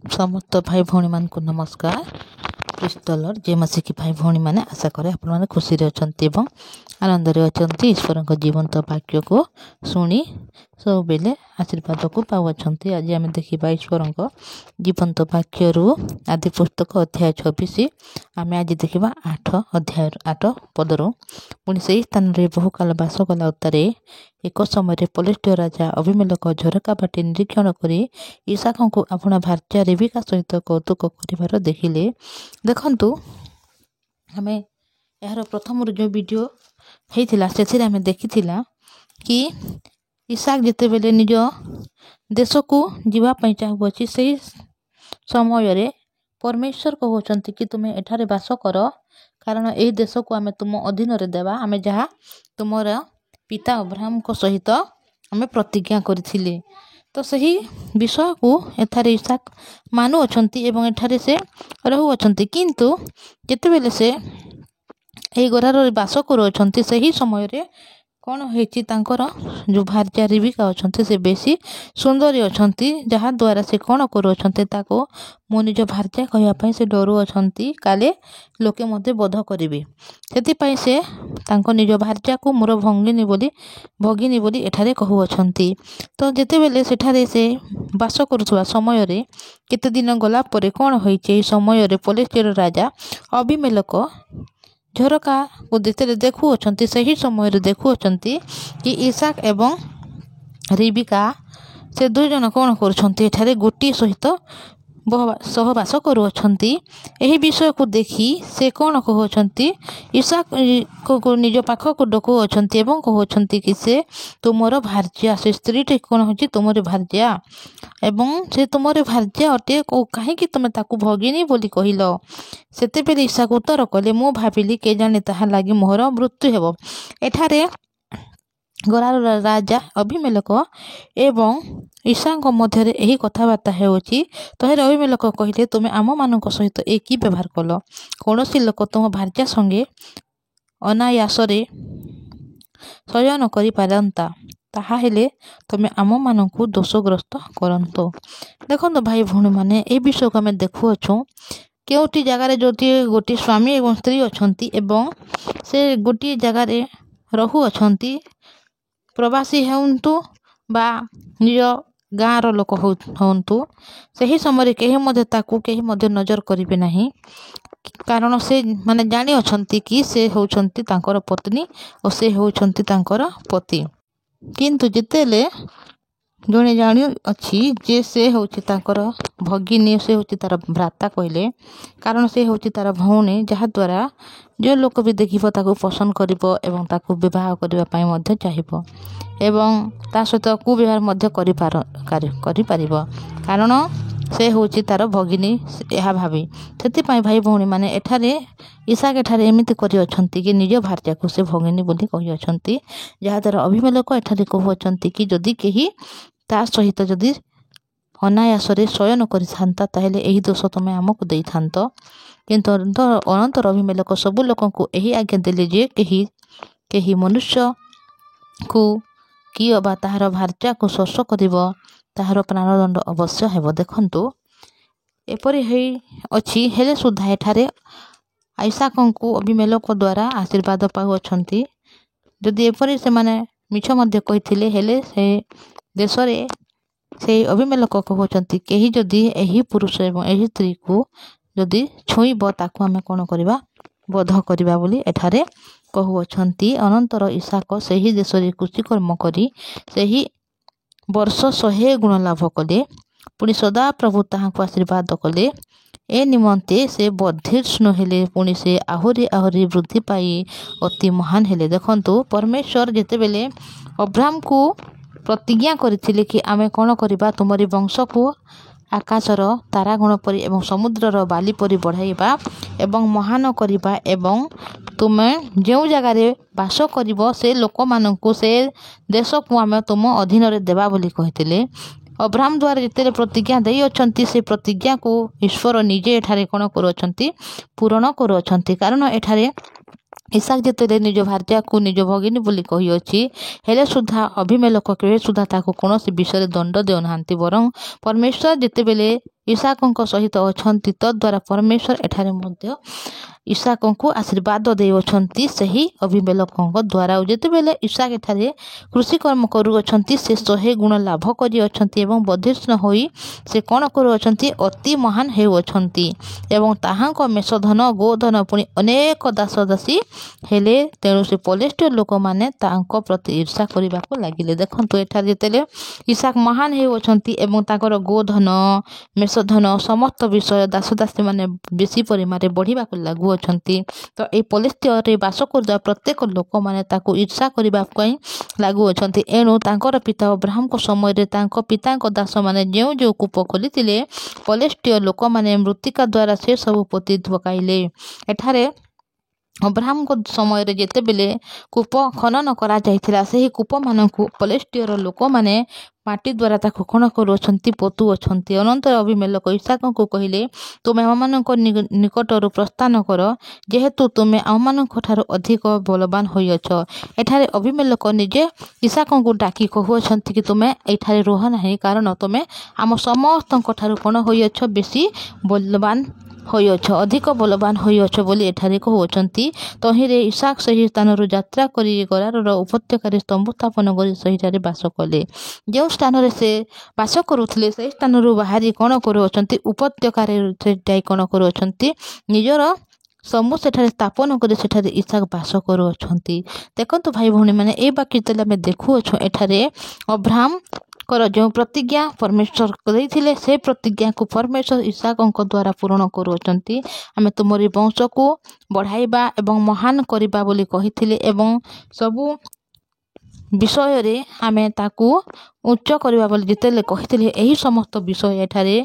समस्त भाई भौणी मान को नमस्कार। क्रिस्टलर जे मसीकी भाई भौणी मैंने आशा करे आपण मैंने खुशी अच्छे और आनंद अच्छा ईश्वर जीवंत वाक्य को शुणी सब बेले आशीर्वाद को पाँच। आज आम देखा ईश्वर जीवंत वाक्य आदि पुस्तक अध्याय 26 आम आज देखा 8 पदर पुणी से स्थान में बहु काल बास कला उत्तारे एक समय पलिष्ठीय राजा अभिमेलेक झरका बाटे निरीक्षण कर इसहाक को आपण भार्या रेबिका सहित कौतुक कर देखिले। देखंतु आम यार प्रथम जो वीडियो होता से आम देखी कि इसहाक जिते बेले निज देश को जीवाई चाहूँगी से समय परमेश्वर कहते कि तुम्हें एठारे बास कर कारण यही देश को आम तुम अधीन देवा आम जहाँ तुम पिता अब्राहम को सहित आम प्रतिज्ञा करथिले। तो सही विषय को एठारे इसहाक मानु अछंती एवं एठारे से रहू अछंती किंतु जेतेबेले से एही गरार बास करूछंती सही समय रे कौन होइछि तांकर जो भार्या रेबिका अछंती से बेसी सुंदरी अछंती जहा द्वारा से कौन करूछंती ताको मो निज भार्या कहया पई से डरू अछंती काले लोके मते बोध करिवे सेति पई से तांको निज भार्या को मोर भगिनी बोली एठारे कहू अछंती। तो जेतेबेले सेठारे से बास करुवा समय रे केते दिन गला परे कौन होइछि समय रे पलिष्ठीय राजा अभिमेलेक झरका को देखु अछंती सही समय देखु अछंती कि इसहाक एवं रेबिका से दुई जन कौन करुछंती एठारे गोटी सहित सहवास करुछंती। एही विषय को देखी से कौन कहउछंती इसहाक को निज पाख को डकु अछंती एवं कहउछंती कि से तुमर भार्या से स्त्री टे कौन होची तुमर भार्या एवं से तुमर भार्या अटे को कहीं तुम ताकू भगिनी बोली कहल सेते बेले इसहाक उत्तर कले मु भाविली के जाने ताहा लागी मोहर मृत्यु हेबो। एठारे गरार राजा अभिमेलेक एवं ईसाक मध्य यही कथबार्ता होउछि। तहेर अभिमेलेक कहले तुम आम मान सहित एक व्यवहार कल कौन लोक तुम भार्या संगे अनायासरे शयन करि पारंता ताहा हेले तुम आम मान को दोषग्रस्त करंतो। देखो भाई भौणी माने ए विषय को आम देखुअछु केउटी जगार जोटी गोटे स्वामी एवं स्त्री अछंती एवं से गोटे जगार रहू अछंती प्रवासी होंतु बा निज गाँव लोक होंतु सही समय कहीं मध्य ताकू कहीं मध्य नजर करिवे नहीं कारण से माने जानी अछंती कि से होउछंती तांकर पत्नी और से होउछंती तांकर पति किंतु जेतेले जने जानी अच्छी जे से होउछि तांकर भगिनी से होउछि तार भ्राता कहले कारण से होउछि तार भौणी जहा द्वारा जो लोक भी देखिबो ताको पसंद करिवो एवं ताको विवाह करबा पई मध्य चाहिबो एवं ता सहित कुव्यवहार मध्य करि पारिबो कारण से होउछि तार भगिनी यह भावी सेति पई भाई भौणी माने एठारे इसहाक एठारे एमिति करि अछंती कि निज भार्या को से भगिनी बोली कहि अछंती जहा द्वारा अभिमेलेक एठारे कहू अछंती कि जदि केही ता सहित जदि अनायासरे शयन करिथांता ताहेले एही दोष तुमे आमको देइथांत किंतु अनंतर अभिमेलेक सब लोकंकु एही आज्ञा देले जे केही मनुष्य को कि अबा ताहार भार्या को स्पर्श करिवो ताहार प्राणदंड अवश्य हेबो। देखंतु एपरि हेई अछि हेले सुधा एठारे इसहाकंकु अभिमेलेक द्वारा आशीर्वाद पाउ अछंती जदि एपरि से माने मिछ मध्य कहिथिले हेले से देश रे से अभिमेलेक कहउछंती केही जदि एही पुरुष एवं एही स्त्री को जदि छुईब ताकू आमे कोन करिबा बोध करिबा बोली एठारे कहू अछंती। अनंतर इसहाक सही देश रे कृषिकर्म करी सही वर्ष 100 गुण लाभ कले पुणी सदा प्रभु ताहाको आशीर्वाद कले ए निमंते से बधिष्णु हेले पुणी से आहुरी आहुरी वृद्धि पाई अति महान हेले। देखंतु परमेश्वर जेतेबेले अब्राहम को प्रतिज्ञा करथिले कि आमे कोन करिबा तुमरी वंश को आकाशर तारागण परि एवं समुद्रर बाली परि बढ़ाइबा एवं महान करिबा एवं तुमे जो जगार बास करिवो से लोक माननकु से देश को आमे तुम अधीन रे देबा बोली कहिथिले। अब्राहम द्वारा जिते प्रतिज्ञा दे अछंती से प्रतिज्ञा को ईश्वर निजे एठारे कोन करू अछंती पूर्ण करू अछंती कारण एठारे इसहाक जेतेले निज भार्या को निज भगिनी बोली कही अछि हेले सुधा अभिमेलेक केवे सुधा ताको कोनोसी विषय दंड देउ नाहंती बरं परमेश्वर जेतेबेले ଇସାକଙ୍କ ସହିତ ଅଛନ୍ତି ତଦ୍ୱାରା ପରମେଶ୍ୱର ଏଠାରେ ମଧ୍ୟ ଇସାକଙ୍କୁ ଆଶୀର୍ବାଦ ଦେଉଅଛନ୍ତି ସେହି ଅଭିମେଲେକଙ୍କ ଦ୍ୱାରା। ଯେତେବେଳେ ଇସାକ ଏଠାରେ କୃଷିକର୍ମ କରୁଅଛନ୍ତି ସେ 100 ଗୁଣ ଲାଭ କରିଅଛନ୍ତି ଏବଂ ବର୍ଦ୍ଧିଷ୍ଣୁ ହୋଇ ସେ କ'ଣ କରୁଅଛନ୍ତି ଅତି ମହାନ ହେଉଅଛନ୍ତି ଏବଂ ତାହାଙ୍କ ମେଷଧନ ଗୋଧନ ପୁଣି ଅନେକ ଦାସ ଦାସୀ ହେଲେ। ତେଣୁ ସେ ପଲେଷ୍ଟୀୟ ଲୋକମାନେ ତାଙ୍କ ପ୍ରତି ଈର୍ଷା କରିବାକୁ ଲାଗିଲେ। ଦେଖନ୍ତୁ ଏଠାରେ ଯେତେବେଳେ ଇସାକ ମହାନ ହେଉଅଛନ୍ତି ଏବଂ ତାଙ୍କର ଗୋଧନ ମେଷଧନ ସମସ୍ତ ବିଷୟ ଦାସ ଦାସୀମାନେ ବେଶୀ ପରିମାଣରେ ବଢ଼ିବାକୁ ଲାଗୁଅଛନ୍ତି। ତ ଏହି ପଲେଷ୍ଟୀୟରେ ବାସ କରୁଥିବା ପ୍ରତ୍ୟେକ ଲୋକମାନେ ତାକୁ ଈର୍ଷା କରିବା ପାଇଁ ଲାଗୁଅଛନ୍ତି। ଏଣୁ ତାଙ୍କର ପିତା ଅବ୍ରାହମଙ୍କ ସମୟରେ ତାଙ୍କ ପିତାଙ୍କ ଦାସମାନେ ଯେଉଁ ଯେଉଁ କୂପ ଖୋଲିଥିଲେ ପଲେଷ୍ଟୀୟ ଲୋକମାନେ ମୃତ୍ତିକା ଦ୍ୱାରା ସେ ସବୁ ପୋତି ପକାଇଲେ। ଏଠାରେ ଅବ୍ରାହମଙ୍କ ସମୟରେ ଯେତେବେଳେ କୂପ ଖନନ କରାଯାଇଥିଲା ସେହି କୂପମାନଙ୍କୁ ପଲେଷ୍ଟୀୟର ଲୋକମାନେ ମାଟି ଦ୍ୱାରା ତାକୁ କ'ଣ କରୁଅଛନ୍ତି ପୋତୁଅଛନ୍ତି। ଅନନ୍ତର ଅଭିମେଲେକ ଇସାକଙ୍କୁ କହିଲେ ତୁମେ ଆମମାନଙ୍କ ନିକଟରୁ ପ୍ରସ୍ଥାନ କର ଯେହେତୁ ତୁମେ ଆମମାନଙ୍କ ଠାରୁ ଅଧିକ ବଳବାନ ହୋଇଅଛ। ଏଠାରେ ଅଭିମେଲେକ ନିଜେ ଇସାକଙ୍କୁ ଡାକି କହୁଅଛନ୍ତି କି ତୁମେ ଏଠାରେ ରୁହ ନାହିଁ କାରଣ ତୁମେ ଆମ ସମସ୍ତଙ୍କ ଠାରୁ କ'ଣ ହୋଇଅଛ ବେଶୀ ବଳବାନ ହୋଇଅଛ ଅଧିକ ବଳବାନ ହୋଇଅଛ ବୋଲି ଏଠାରେ କହୁଅଛନ୍ତି। ତହିଁରେ ଇସାକ ସେହି ସ୍ଥାନରୁ ଯାତ୍ରା କରି ଗରାରର ଉପତ୍ୟକାରେ ସ୍ତମ୍ଭ ସ୍ଥାପନ କରି ସେହିଠାରେ ବାସ କଲେ। ଯେଉଁ ସ୍ଥାନରେ ସେ ବାସ କରୁଥିଲେ ସେହି ସ୍ଥାନରୁ ବାହାରି କ'ଣ କରୁଅଛନ୍ତି ଉପତ୍ୟକାରେ ଯାଇ କ'ଣ କରୁଅଛନ୍ତି ନିଜର ସମୂହ ସେଠାରେ ସ୍ଥାପନ କରି ସେଠାରେ ଇସାକ ବାସ କରୁଅଛନ୍ତି। ଦେଖନ୍ତୁ ଭାଇ ଭଉଣୀମାନେ ଏହି ବାକ୍ୟ ଯେତେବେଳେ ଆମେ ଦେଖୁଅଛୁ ଏଠାରେ ଅବ୍ରାହମଙ୍କର ଯେଉଁ ପ୍ରତିଜ୍ଞା ପରମେଶ୍ୱର ଦେଇଥିଲେ ସେ ପ୍ରତିଜ୍ଞାକୁ ପରମେଶ୍ୱର ଇସାକଙ୍କ ଦ୍ୱାରା ପୂରଣ କରୁଅଛନ୍ତି। ଆମେ ତୁମରି ବଂଶକୁ ବଢ଼ାଇବା ଏବଂ ମହାନ କରିବା ବୋଲି କହିଥିଲେ ଏବଂ ସବୁ ବିଷୟରେ ଆମେ ତାକୁ ଉଚ୍ଚ କରିବା ବୋଲି ଯେତେବେଳେ କହିଥିଲେ ଏହି ସମସ୍ତ ବିଷୟ ଏଠାରେ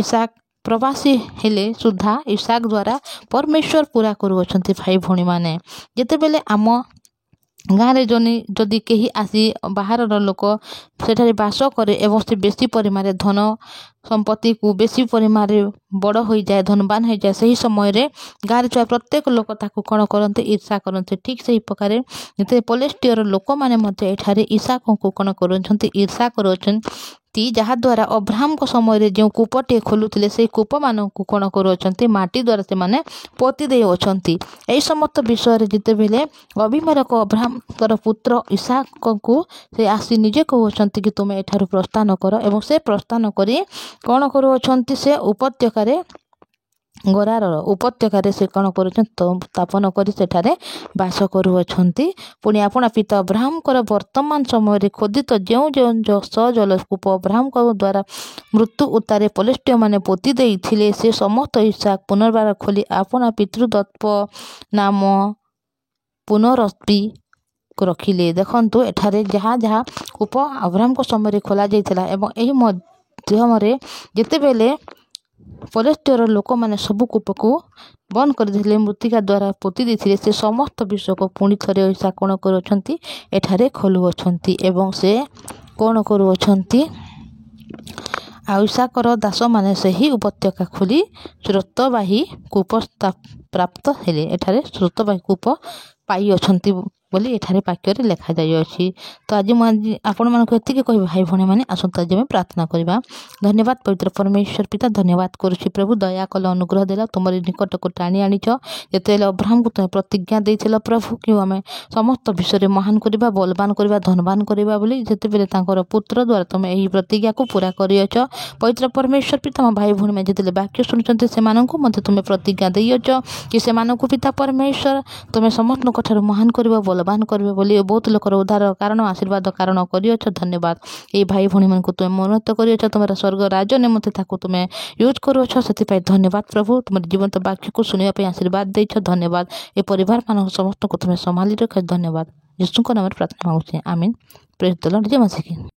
ଇସାକ ପ୍ରବାସୀ ହେଲେ ସୁଦ୍ଧା ଇସାକ ଦ୍ୱାରା ପରମେଶ୍ୱର ପୁରା କରୁଅଛନ୍ତି। ଭାଇ ଭଉଣୀମାନେ ଯେତେବେଳେ ଆମ ଗାଁରେ ଯଦି କେହି ଆସି ବାହାରର ଲୋକ ସେଠାରେ ବାସ କରେ ଏବଂ ସେ ବେଶୀ ପରିମାଣରେ ଧନ ସମ୍ପତ୍ତିକୁ ବେଶୀ ପରିମାଣରେ ବଡ଼ ହୋଇଯାଏ ଧନବାନ ହୋଇଯାଏ ସେହି ସମୟରେ ଗାଁରେ ଥିବା ପ୍ରତ୍ୟେକ ଲୋକ ତାକୁ କ'ଣ କରନ୍ତି ଈର୍ଷା କରନ୍ତି। ଠିକ୍ ସେହି ପ୍ରକାର ଯେତେବେଳେ ପଲେଷ୍ଟୀୟର ଲୋକମାନେ ମଧ୍ୟ ଏଠାରେ ଇସାକଙ୍କୁ କ'ଣ କରୁଅଛନ୍ତି ଈର୍ଷା କରୁଅଛନ୍ତି ଯାହାଦ୍ୱାରା ଅବ୍ରାହମଙ୍କ ସମୟରେ ଯେଉଁ କୂପଟିଏ ଖୋଲୁଥିଲେ ସେହି କୂପମାନଙ୍କୁ କ'ଣ କରୁଅଛନ୍ତି ମାଟି ଦ୍ୱାରା ସେମାନେ ପୋତି ଦେଉଅଛନ୍ତି। ଏହି ସମସ୍ତ ବିଷୟରେ ଯେତେବେଳେ ଅଭିମେଲେକ ଅବ୍ରାହମଙ୍କର ପୁତ୍ର ଇସାକଙ୍କୁ ସେ ଆସି ନିଜେ କହୁଅଛନ୍ତି କି ତୁମେ ଏଠାରୁ ପ୍ରସ୍ଥାନ କର ଏବଂ ସେ ପ୍ରସ୍ଥାନ କରି କ'ଣ କରୁଅଛନ୍ତି ସେ ଉପତ୍ୟକାରେ ଗରାରର ଉପତ୍ୟକାରେ ସେ କ'ଣ କରୁଛନ୍ତି ସ୍ଥାପନ କରି ସେଠାରେ ବାସ କରୁଅଛନ୍ତି। ପୁଣି ଆପଣ ପିତା ଅବ୍ରାହମଙ୍କର ବର୍ତ୍ତମାନ ସମୟରେ ଖୋଦିତ ଯେଉଁ ଯେଉଁ ସଜଳକୂପ ଅବ୍ରାହମଙ୍କ ଦ୍ୱାରା ମୃତ୍ୟୁ ଉତ୍ତାରେ ପଲେଷ୍ଟୀୟମାନେ ପୋତି ଦେଇଥିଲେ ସେ ସମସ୍ତ ଇସାକ ପୁନର୍ବାର ଖୋଲି ଆପଣ ପିତୃଦତ୍ତ ନାମ ପୁନରପି ରଖିଲେ। ଦେଖନ୍ତୁ ଏଠାରେ ଯାହା ଯାହା କୂପ ଅବ୍ରାହମଙ୍କ ସମୟରେ ଖୋଲାଯାଇଥିଲା ଏବଂ ଏହି ମଧ୍ୟମରେ ଯେତେବେଳେ ପଲେଷ୍ଟୀୟର ଲୋକମାନେ ସବୁ କୂପକୁ ବନ୍ଦ କରିଦେଇଥିଲେ ମୃତ୍ତିକା ଦ୍ୱାରା ପୋତି ଦେଇଥିଲେ ସେ ସମସ୍ତ ବିଷୟକୁ ପୁଣି ଥରେ ଇସାକ କ'ଣ କରୁଅଛନ୍ତି ଏଠାରେ ଖୋଲୁଅଛନ୍ତି ଏବଂ ସେ କ'ଣ କରୁଅଛନ୍ତି ଆଉ ଇସାକର ଦାସମାନେ ସେହି ଉପତ୍ୟକା ଖୋଲି ସ୍ରୋତବାହୀ କୂପ ପ୍ରାପ୍ତ ହେଲେ। ଏଠାରେ ସ୍ରୋତବାହୀ କୂପ ପାଇଅଛନ୍ତି ବୋଲି ଏଠାରେ ବାକ୍ୟରେ ଲେଖାଯାଇଅଛି। ତ ଆଜି ମୁଁ ଆପଣମାନଙ୍କୁ ଏତିକି କହିବି ଭାଇ ଭଉଣୀମାନେ ଆସନ୍ତୁ ଆଜି ଆମେ ପ୍ରାର୍ଥନା କରିବା। ଧନ୍ୟବାଦ ପବିତ୍ର ପରମେଶ୍ୱର ପିତା ଧନ୍ୟବାଦ କରୁଛି ପ୍ରଭୁ ଦୟା କଲ ଅନୁଗ୍ରହ ଦେଲ ତୁମରି ନିକଟକୁ ଟାଣି ଆଣିଛ ଯେତେବେଳେ ଅବ୍ରାହମକୁ ତୁମେ ପ୍ରତିଜ୍ଞା ଦେଇଥିଲ ପ୍ରଭୁ କି ଆମେ ସମସ୍ତ ବିଷୟରେ ମହାନ କରିବା ବଳବାନ କରିବା ଧନବାନ କରିବା ବୋଲି ଯେତେବେଳେ ତାଙ୍କର ପୁତ୍ର ଦ୍ୱାରା ତୁମେ ଏହି ପ୍ରତିଜ୍ଞାକୁ ପୁରା କରିଅଛ। ପବିତ୍ର ପରମେଶ୍ୱର ପିତା ମୋ ଭାଇ ଭଉଣୀମାନେ ଯେତେବେଳେ ବାକ୍ୟ ଶୁଣୁଛନ୍ତି ସେମାନଙ୍କୁ ମଧ୍ୟ ତୁମେ ପ୍ରତିଜ୍ଞା ଦେଇଅଛ କି ସେମାନଙ୍କୁ ପିତା ପରମେଶ୍ୱର ତୁମେ ସମସ୍ତଙ୍କ ଠାରୁ ମହାନ କରିବ ବଳବାନ କରିବ ବୋଲି ବହୁତ ଲୋକର ଉଦ୍ଧାର କାରଣ ଆଶୀର୍ବାଦ କାରଣ କରିଅଛ। ଧନ୍ୟବାଦ ଏହି ଭାଇ ଭଉଣୀମାନଙ୍କୁ ତୁମେ ଉନ୍ନତ କରିଅଛ ତୁମର ସ୍ୱର୍ଗ ରାଜ୍ୟ ନିମନ୍ତେ ତାକୁ ତୁମେ ୟୁଜ୍ କରୁଅଛ ସେଥିପାଇଁ ଧନ୍ୟବାଦ ପ୍ରଭୁ ତୁମର ଜୀବନ୍ତ ବାକ୍ୟକୁ ଶୁଣିବା ପାଇଁ ଆଶୀର୍ବାଦ ଦେଇଛ। ଧନ୍ୟବାଦ ଏ ପରିବାରମାନଙ୍କୁ ସମସ୍ତଙ୍କୁ ତୁମେ ସମ୍ଭାଳି ରଖ। ଧନ୍ୟବାଦ ଯୀଶୁଙ୍କ ନାମରେ ପ୍ରାର୍ଥନା ମାଗୁଛି ଆମିନ୍। ପ୍ରେଜ୍ ଦ ଲର୍ଡ ଜୟ ମସିହ।